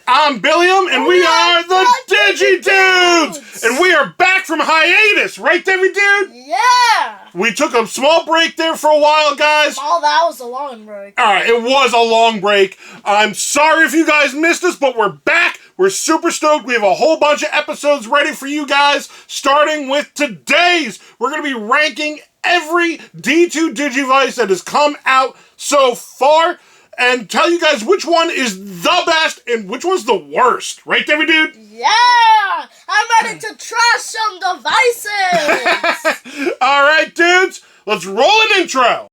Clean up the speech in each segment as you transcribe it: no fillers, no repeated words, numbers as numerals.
I'm Billiam, and we are the Digi-Dudes! And we are back from hiatus, right, Debbie Dude? Yeah! We took a small break there for a while, guys. Oh, that was a long break. Alright, it was a long break. I'm sorry if you guys missed us, but we're back. We're super stoked. We have a whole bunch of episodes ready for you guys, starting with today's. We're going to be ranking every D2 Digivice that has come out so far, and tell you guys which one is the best and which one's the worst. Right, Debbie Dude? Yeah! I'm ready to trash some devices! Alright, dudes, let's roll an intro.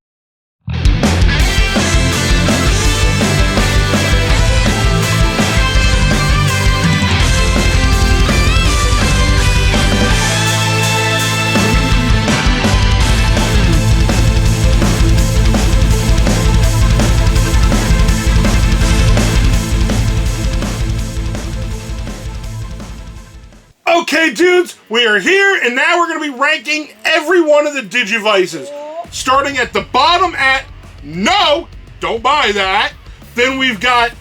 Okay, dudes, we are here, and now we're going to be ranking every one of the Digivices. Starting at the bottom at, no, don't buy that. Then we've got,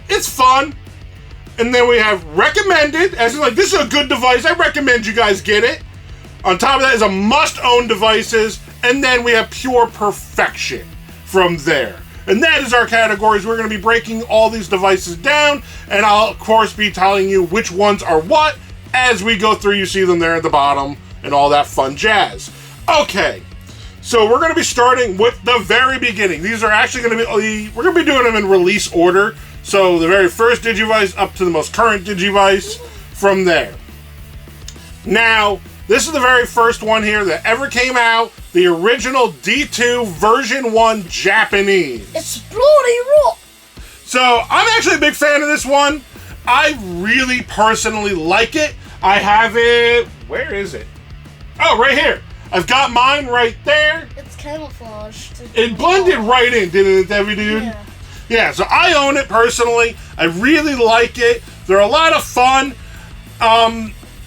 it's fun. And then we have recommended, as in like, this is a good device, I recommend you guys get it. On top of that is a must-own devices, and then we have pure perfection from there. And that is our categories. We're going to be breaking all these devices down, and I'll, of course, be telling you which ones are what. As we go through, you see them there at the bottom and all that fun jazz. Okay, so we're going to be starting with the very beginning. These are actually going to be, we're going to be doing them in release order. So the very first Digivice up to the most current Digivice from there. Now, this is the very first one here that ever came out. The original D2 version 1 Japanese. It's bloody raw. So I'm actually a big fan of this one. I really personally like it. I have it, where is it? Oh, right here. I've got mine right there. It's camouflaged. It blended right in, didn't it, Debbie Dude? Yeah. Yeah, so I own it personally. I really like it. They're a lot of fun.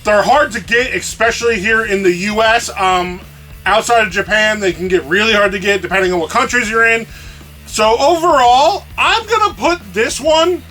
They're hard to get, especially here in the US. Outside of Japan, they can get really hard to get depending on what countries you're in. So overall, I'm gonna put this one.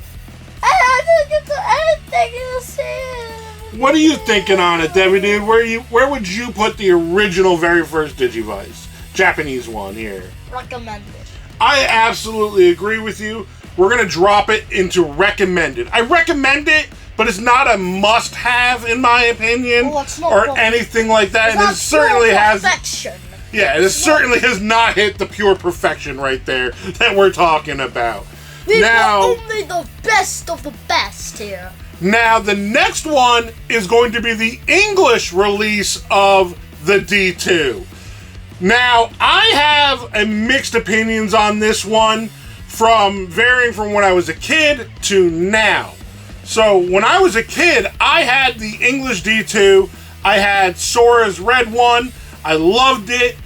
I didn't get to anything you said. What are you thinking on it, Debbie Dude? Where would you put the original very first Digivice? Japanese one here. Recommended. I absolutely agree with you. We're going to drop it into recommended. I recommend it, but it's not a must-have in my opinion, or anything like that. And it certainly has. Perfection. Yeah, it certainly has not hit the pure perfection right there that we're talking about. These now, are only the best of the best here. Now, the next one is going to be the English release of the D2. Now, I have a mixed opinions on this one, varying from when I was a kid to now. So, when I was a kid, I had the English D2. I had Sora's red one. I loved it.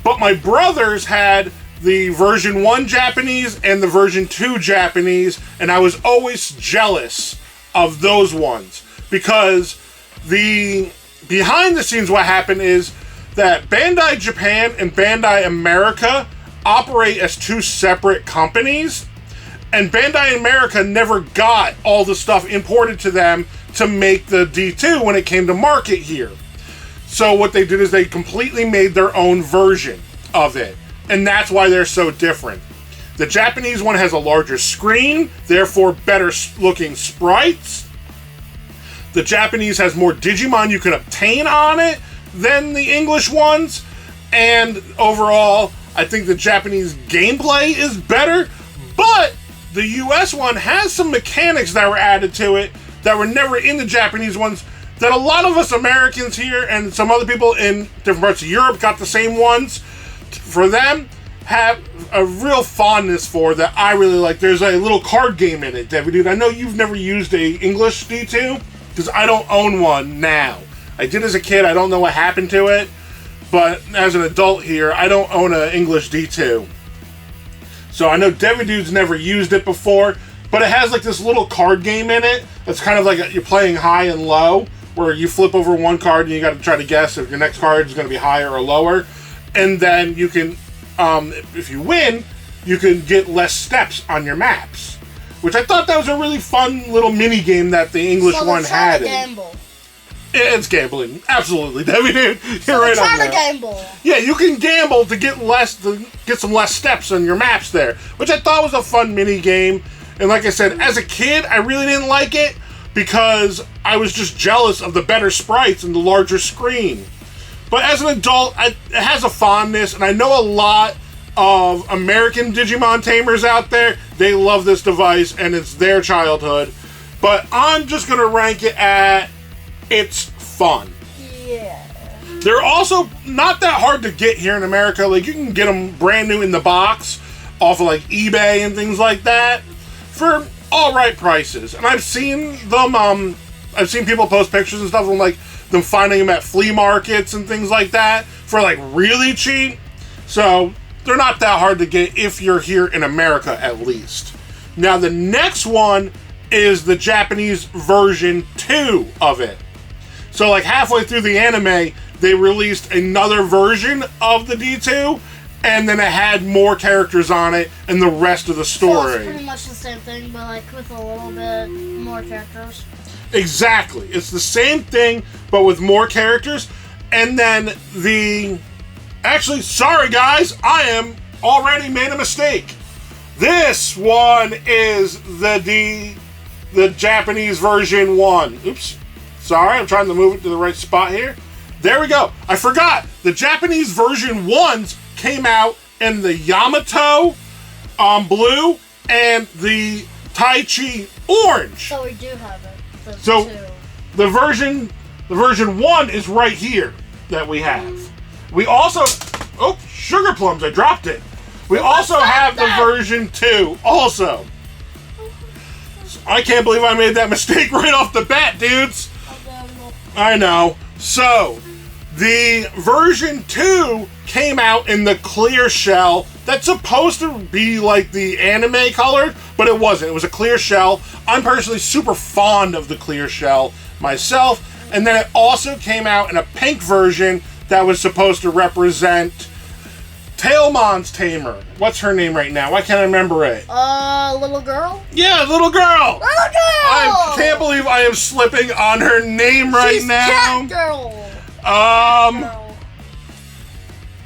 But my brothers had the version 1 Japanese and the version 2 Japanese, and I was always jealous of those ones because behind the scenes what happened is that Bandai Japan and Bandai America operate as two separate companies, and Bandai America never got all the stuff imported to them to make the D2 when it came to market here. So what they did is they completely made their own version of it, and that's why they're so different. The Japanese one has a larger screen, therefore better looking sprites. The Japanese has more Digimon you can obtain on it than the English ones. And overall, I think the Japanese gameplay is better. But the US one has some mechanics that were added to it that were never in the Japanese ones, that a lot of us Americans here and some other people in different parts of Europe got the same ones. For them, have a real fondness for that I really like. There's a little card game in it, Debbie Dude. I know you've never used a English D2 because I don't own one now. I did as a kid. I don't know what happened to it, but as an adult here, I don't own an English D2. So I know Debbie Dude's never used it before, but it has like this little card game in it. That's kind of like you're playing high and low, where you flip over one card and you got to try to guess if your next card is going to be higher or lower. And then you can, if you win, you can get less steps on your maps. which I thought that was a really fun little mini game that the English one had. Gamble. It's gambling, absolutely, Debbie, dude. You're right on Trying that. to gamble. Yeah, you can gamble to get some less steps on your maps there, which I thought was a fun mini game. And like I said, as a kid, I really didn't like it because I was just jealous of the better sprites and the larger screen. But as an adult, it has a fondness, and I know a lot of American Digimon tamers out there. They love this device, and it's their childhood. But I'm just gonna rank it at it's fun. Yeah. They're also not that hard to get here in America. Like, you can get them brand new in the box off of like eBay and things like that for all right prices. And I've seen them. I've seen people post pictures and stuff of like them finding them at flea markets and things like that for like really cheap. So they're not that hard to get if you're here in America, at least. Now the next one is the Japanese version 2 of it. So like halfway through the anime, they released another version of the D2, and then it had more characters on it and the rest of the story. So it's pretty much the same thing, but like with a little bit more characters. Exactly. It's the same thing, but with more characters. And then actually, sorry guys, I am already made a mistake. This one is the Japanese version 1. Oops. Sorry, I'm trying to move it to the right spot here. There we go. I forgot. The Japanese version 1s came out in the Yamato blue and the Tai Chi orange. So we do have it. So the version 1 is right here that we have. We also, oh, sugar plums, I dropped it. We also have the version 2 also. I can't believe I made that mistake right off the bat, dudes. I know. So, the version 2 came out in the clear shell that's supposed to be like the anime color, but it wasn't. It was a clear shell. I'm personally super fond of the clear shell myself. And then it also came out in a pink version that was supposed to represent Tailmon's tamer. What's her name right now? Why can't I remember it? Little girl? Yeah, little girl! Little girl! I can't believe I am slipping on her name right She's now. Cat girl.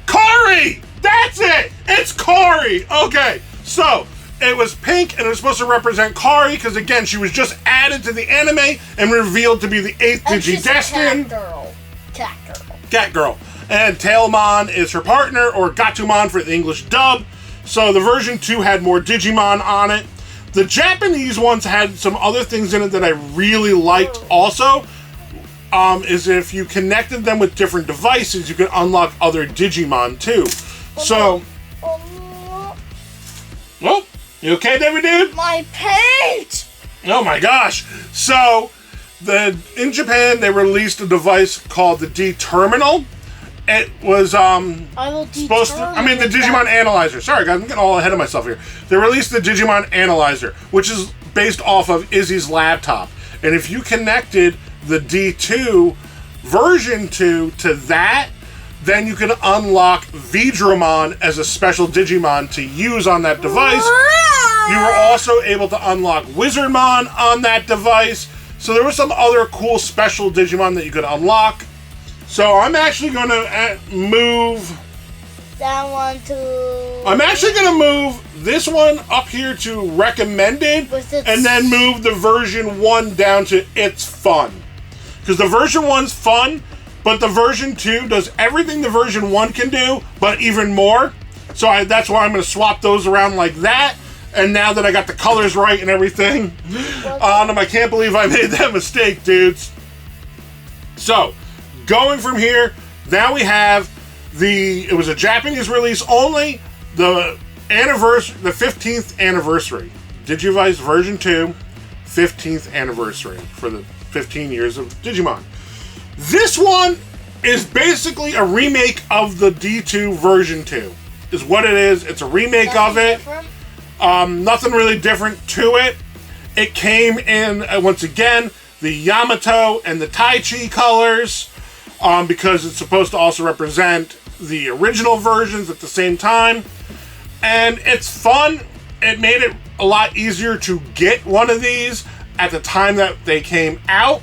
Kari! That's it! It's Kari! Okay, so it was pink and it was supposed to represent Kari because, again, she was just added to the anime and revealed to be the 8th Digidestin. Cat girl. Cat girl. Cat girl. And Tailmon is her partner, or Gatomon for the English dub. So the version 2 had more Digimon on it. The Japanese ones had some other things in it that I really liked also. Is if you connected them with different devices, you could unlock other Digimon too. So, well, you okay, Debbie dude? My paint! Oh my gosh. So, in Japan, they released a device called the D-Terminal. It was the Digimon Analyzer. Sorry guys, I'm getting all ahead of myself here. They released the Digimon Analyzer, which is based off of Izzy's laptop. And if you connected the D2 version 2 to that, then you can unlock Vidramon as a special Digimon to use on that device. You were also able to unlock Wizardmon on that device. So there were some other cool special Digimon that you could unlock. So I'm actually going to move that one to... I'm actually going to move this one up here to recommended and then move the version 1 down to it's fun. Because the version 1's fun, but the version 2 does everything the version 1 can do, but even more. So that's why I'm going to swap those around like that. And now that I got the colors right and everything on them, I can't believe I made that mistake, dudes. So, going from here, now we have it was a Japanese release only, the 15th anniversary. Digivice version 2, 15th anniversary for the 15 years of Digimon. This one is basically a remake of the D2 version 2, is what it is. It's a remake of it. Nothing really different to it. It came in, once again, the Yamato and the Tai Chi colors, because it's supposed to also represent the original versions at the same time. And it's fun. It made it a lot easier to get one of these at the time that they came out,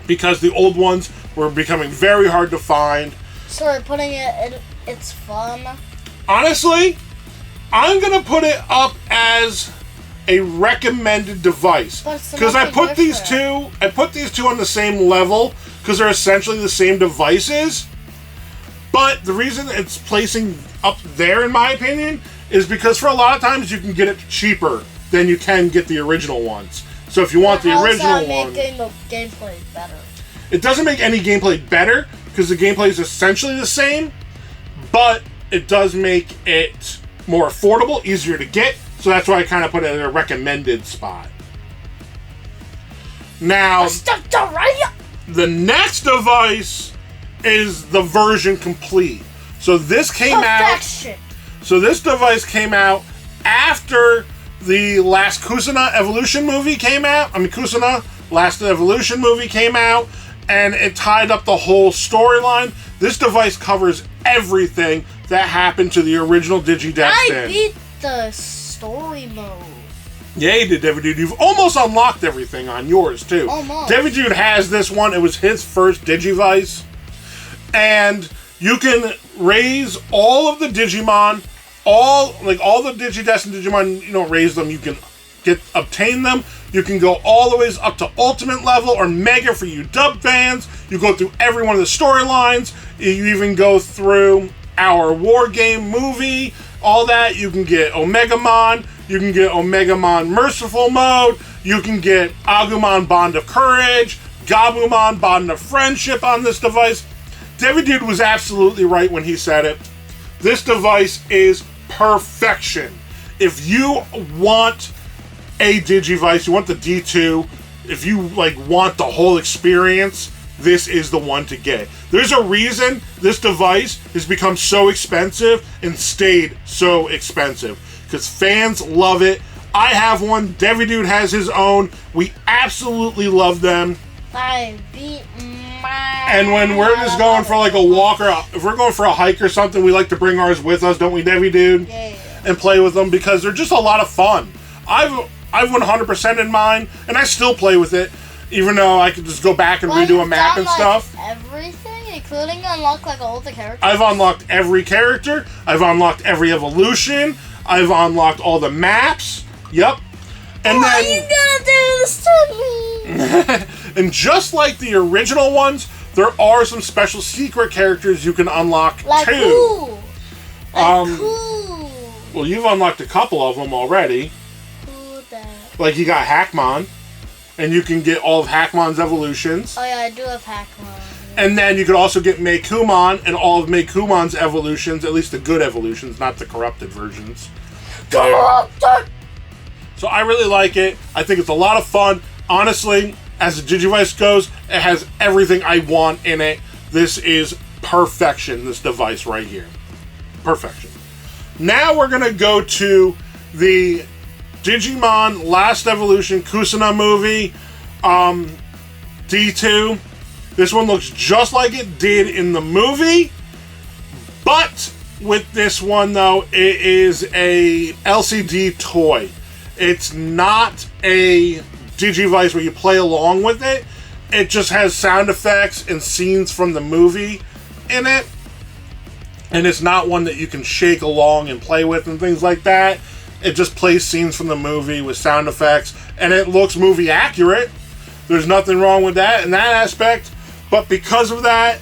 because the old ones were becoming very hard to find. So we're putting it in, it's fun. Honestly, I'm gonna put it up as a recommended device, because I put these two on the same level because they're essentially the same devices. But the reason it's placing up there, in my opinion, is because for a lot of times you can get it cheaper than you can get the original ones. So if you want the original one, making the gameplay better? It doesn't make any gameplay better because the gameplay is essentially the same, but it does make it more affordable, easier to get. So that's why I kind of put it in a recommended spot. Now, the next device is the version complete. So this came out. So this device came out after the last Kizuna Evolution movie came out. Kizuna Last Evolution movie came out, and it tied up the whole storyline. This device covers everything that happened to the original Digi-Dudes. I beat the story mode. Yeah, you did, Divi-Dude. You've almost unlocked everything on yours, too. Almost. Divi-Dude has this one. It was his first Digivice. And you can raise all of the Digimon, all the Digides and Digimon, raise them. You can obtain them. You can go all the ways up to Ultimate level or Mega for you dub fans. You go through every one of the storylines. You even go through our War Game movie, all that. You can get Omegamon. You can get Omegamon Merciful Mode. You can get Agumon Bond of Courage, Gabumon Bond of Friendship on this device. Divi-Dude was absolutely right when he said it. This device is perfection. If you want a Digivice, you want the D2, if you want the whole experience, this is the one to get. There's a reason this device has become so expensive and stayed so expensive, because fans love it. I have one. Divi-Dude has his own. We absolutely love them. I beat And when we're just going for a walk, or if we're going for a hike or something, we like to bring ours with us, don't we, Divi-Dude? Yeah. And play with them because they're just a lot of fun. I've 100% in mine, and I still play with it, even though I could just go back and redo a map and stuff. Everything, including unlock all the characters. I've unlocked every character. I've unlocked every evolution. I've unlocked all the maps. Yep. And Why are you gonna do this to me? And just like the original ones, there are some special secret characters you can unlock too. Who? Who? Well, you've unlocked a couple of them already. Who that? Like you got Hackmon, and you can get all of Hackmon's evolutions. Oh yeah, I do have Hackmon. And then you could also get Meikumon and all of Meikumon's evolutions, at least the good evolutions, not the corrupted versions. Corrupted! So I really like it. I think it's a lot of fun. Honestly, as a Digivice goes, it has everything I want in it. This is perfection, this device right here. Perfection. Now we're going to go to the Digimon Last Evolution Kizuna movie, D2. This one looks just like it did in the movie, but with this one, though, it is a LCD toy. It's not a Digivice where you play along with it. It just has sound effects and scenes from the movie in it. And it's not one that you can shake along and play with and things like that. It just plays scenes from the movie with sound effects. And it looks movie accurate. There's nothing wrong with that in that aspect. But because of that,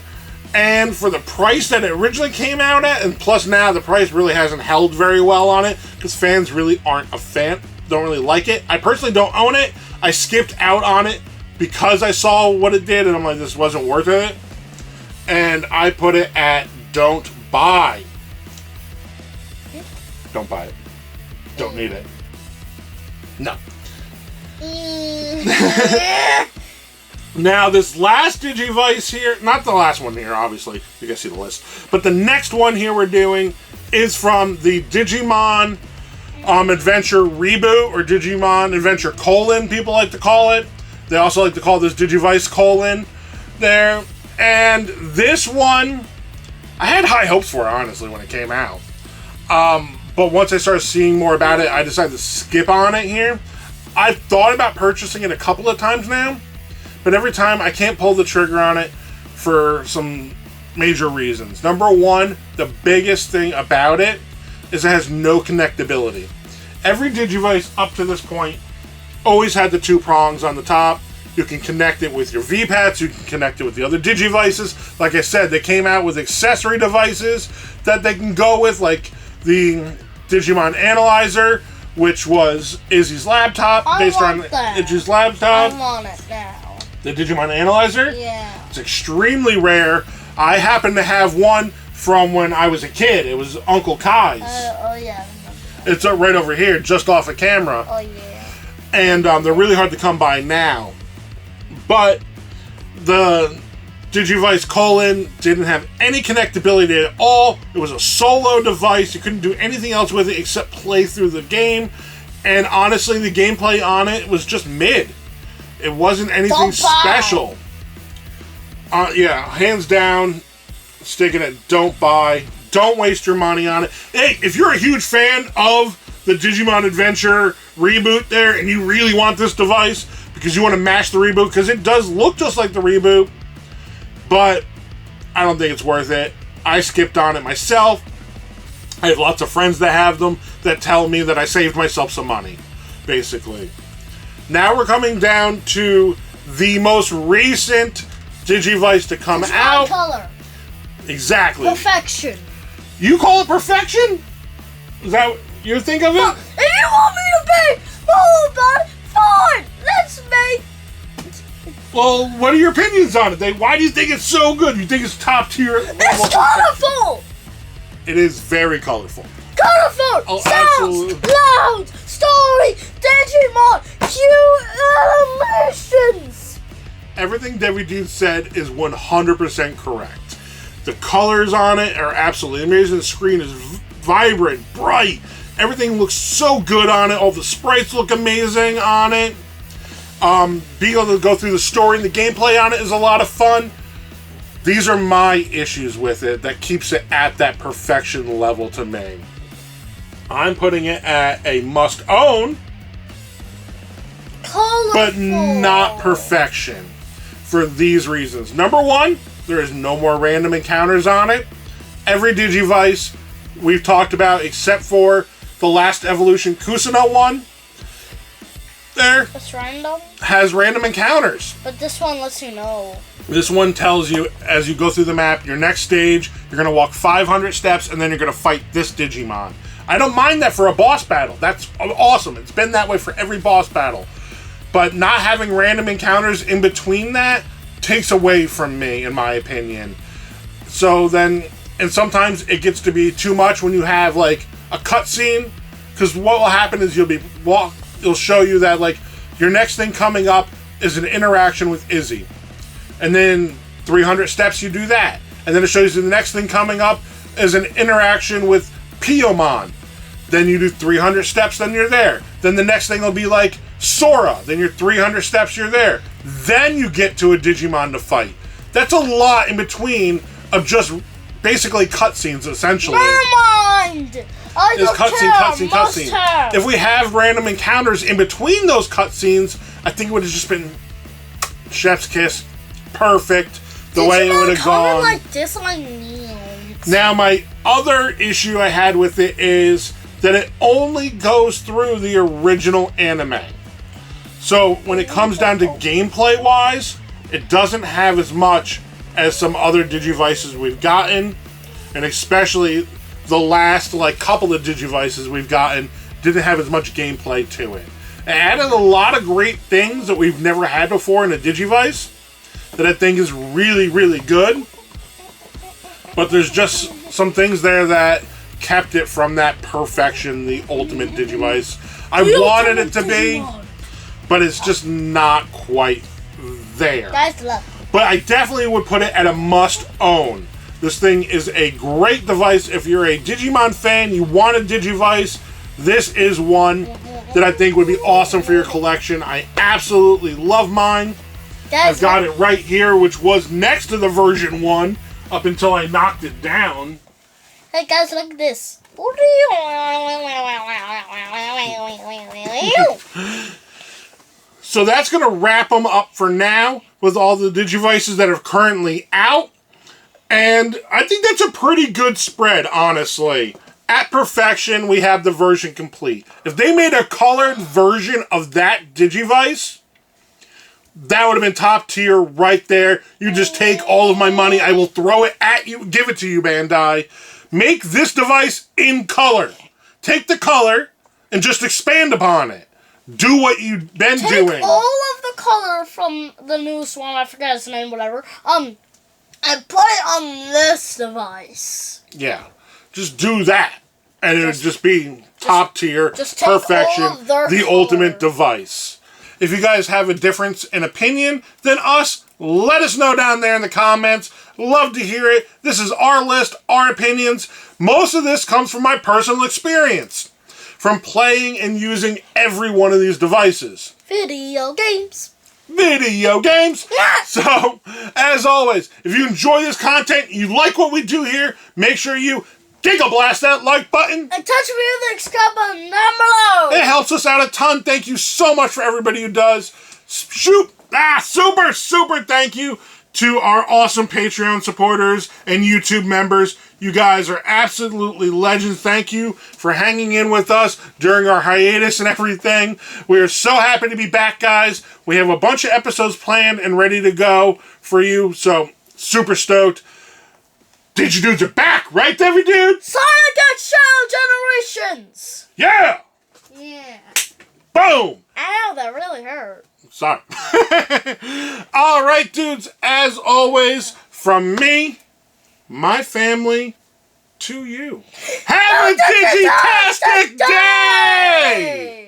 and for the price that it originally came out at, and plus now the price really hasn't held very well on it, because fans really aren't a fan, don't really like it. I personally don't own it. I skipped out on it because I saw what it did, and I'm like, this wasn't worth it. And I put it at don't buy. Don't buy it. Don't need it. No. Now, this last Digivice here, not the last one here, obviously, you guys see the list, but the next one here we're doing is from the Digimon Adventure Reboot, or Digimon Adventure Colon, people like to call it. They also like to call this Digivice Colon there. And this one, I had high hopes for it, honestly, when it came out. But once I started seeing more about it, I decided to skip on it here. I've thought about purchasing it a couple of times now, but every time I can't pull the trigger on it for some major reasons. Number one, the biggest thing about it is it has no connectability. Every Digivice up to this point always had the 2 prongs on the top. You can connect it with your V-Pads, you can connect it with the other Digivices. Like I said, they came out with accessory devices that they can go with, like the Digimon Analyzer, which was Izzy's laptop, based on Izzy's laptop. I want it now. The Digimon Analyzer? Yeah. It's extremely rare. I happen to have one from when I was a kid. It was Uncle Kai's. Oh, yeah. It's right over here, just off of camera. Oh, yeah. And they're really hard to come by now. But the Digivice Colon didn't have any connectability at all. It was a solo device. You couldn't do anything else with it except play through the game. And honestly, the gameplay on it was just mid. It wasn't anything special. Yeah, hands down, sticking it, don't buy. Don't waste your money on it. Hey, if you're a huge fan of the Digimon Adventure reboot there, and you really want this device because you want to match the reboot, because it does look just like the reboot, but I don't think it's worth it. I skipped on it myself. I have lots of friends that have them that tell me that I saved myself some money, basically. Now we're coming down to the most recent Digivice to come out. Color. Exactly. Perfection. You call it perfection? Is that what you think of it? If you want me to pay more about it, fine. Let's make. Well, what are your opinions on it? Why do you think it's so good? You think it's top tier? It's colorful. It is very colorful. Colorful. Oh, Sounds. absolutely. Loud. Story. Digimon. Cute animations. Everything Digi-Dudes said is 100% correct. The colors on it are absolutely amazing. The screen is vibrant, bright. Everything looks so good on it. All the sprites look amazing on it. Being able to go through the story and the gameplay on it is a lot of fun. These are my issues with it that keeps it at that perfection level to me. I'm putting it at a must-own, but not perfection for these reasons. Number one, there is no more random encounters on it. Every Digivice we've talked about, except for the last Evolution Kizuna one, It's random? has random encounters. But this one lets you know. This one tells you, as you go through the map, your next stage, you're going to walk 500 steps, and then you're going to fight this Digimon. I don't mind that for a boss battle. That's awesome. It's been that way for every boss battle. But not having random encounters in between that takes away from me, in my opinion. So then, and sometimes it gets to be too much when you have like a cutscene, because what will happen is it'll show you that like your next thing coming up is an interaction with Izzy, and then 300 steps you do that, and then it shows you the next thing coming up is an interaction with Piyomon. Then you do 300 steps, then you're there. Then the next thing will be like Sora. Then you're 300 steps, you're there. Then you get to a Digimon to fight. That's a lot in between of just basically cutscenes, essentially. Never mind! It's cutscene. If we have random encounters in between those cutscenes, I think it would have just been chef's kiss. Perfect. The way it would have gone. Like this on me. Now, my other issue I had with it is that it only goes through the original anime. So when it comes down to gameplay wise, it doesn't have as much as some other Digivices we've gotten, and especially the last like couple of Digivices we've gotten didn't have as much gameplay to it. It added a lot of great things that we've never had before in a Digivice that I think is really, really good. But there's just some things there that kept it from that perfection, the ultimate Digivice. I wanted it to be, but it's just not quite there. But I definitely would put it at a must-own. This thing is a great device. If you're a Digimon fan, you want a Digivice, this is one that I think would be awesome for your collection. I absolutely love mine. I've got it right here, which was next to the version 1 up until I knocked it down. Hey guys, look at this. So that's going to wrap them up for now with all the Digivices that are currently out. And I think that's a pretty good spread, honestly. At perfection, we have the version complete. If they made a colored version of that Digivice, that would have been top tier right there. You just take all of my money. I will throw it at you. Give it to you, Bandai. Make this device in color. Take the color and just expand upon it. Do what you've been doing. Take all of the color from the newest one, I forget his name, whatever, and put it on this device. Yeah. Just do that. And it would just be top tier, perfection, the ultimate device. If you guys have a difference in opinion than us, let us know down there in the comments. Love to hear it. This is our list, our opinions. Most of this comes from my personal experience, from playing and using every one of these devices. Video games. Video games. Yeah. So, as always, if you enjoy this content, you like what we do here, make sure you Giga Blast that like button. And touch the subscribe button down below. It helps us out a ton. Thank you so much for everybody who does. Super thank you to our awesome Patreon supporters and YouTube members. You guys are absolutely legends. Thank you for hanging in with us during our hiatus and everything. We are so happy to be back, guys. We have a bunch of episodes planned and ready to go for you, so super stoked. Digi-Dudes are back, right, Devi Dude? Sonic X Shadow Generations! Yeah! Yeah. Boom! Ow, that really hurt. Sorry. All right, dudes, as always, from me, my family, to you. Have a Digitastic day!